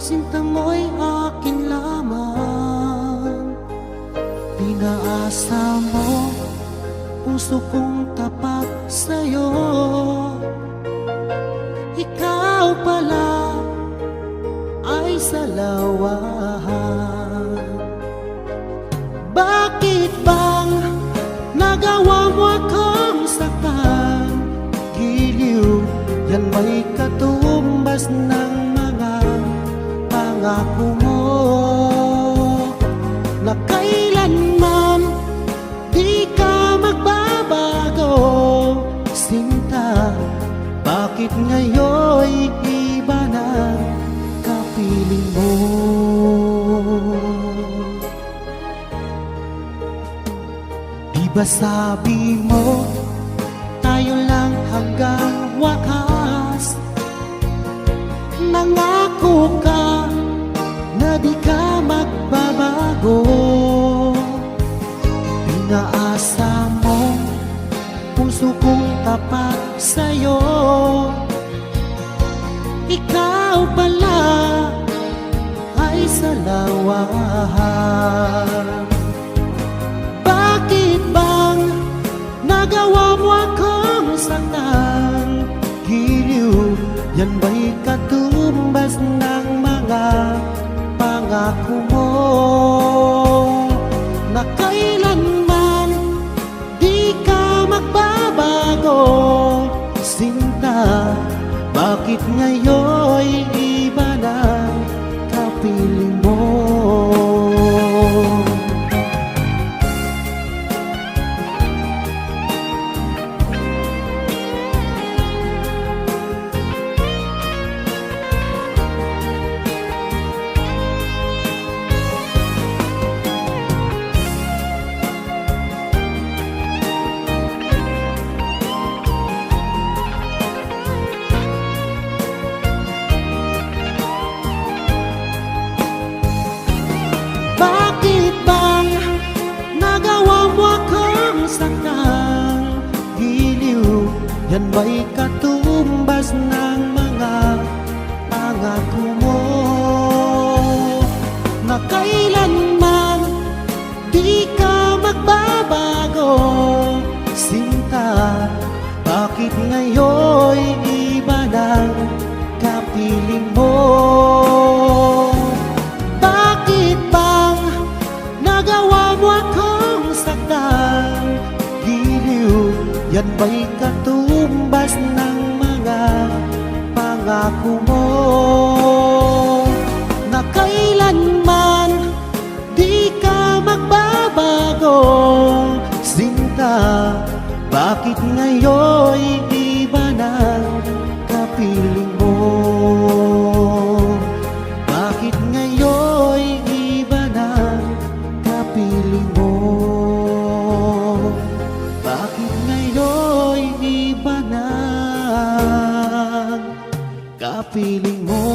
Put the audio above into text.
sinta mo'y akin lamang. Pinaasa mo, puso kong tapat sa'yo. Ikaw pala ay salawahan. Bakit bang nagawa mo akong saktan? Giliw, yan may katumbas ng mga pangako mo, na kailanman di ka magbabago. Sinta, bakit ngayon'y iba na kapiling mo? Di ba sabi mo, tayo lang hanggang wakas? Nangako ka na di ka magbabago. Pinaasa mo, puso kong tapat sa'yo. Ikaw pala ay salawahan. Bakit bang nagawa mo akong saktan? Giliw, yan ba'y katumbas ng mga pangako mo, na kailanman di ka magbabago. Sinta, bakit ngayon'y iba na kapiling mo? Bakit bang nagawa mo akong saktan? Giliw, yan ba'y katumbas ng mga pangako mo, na kailanman di ka magbabago. Sinta, bakit ngayon'y iba ng kapiling mo? Nagawa mo akong saktan? Giliw, yan ba'y katumbas ng mga pangako mo, na kailanman di ka magbabago. Sinta, bakit ngayon'y iba ng kapiling mo? Bakit ngayon'y iba ng kapiling mo? Bakit ngayon'y iba na kapiling mo?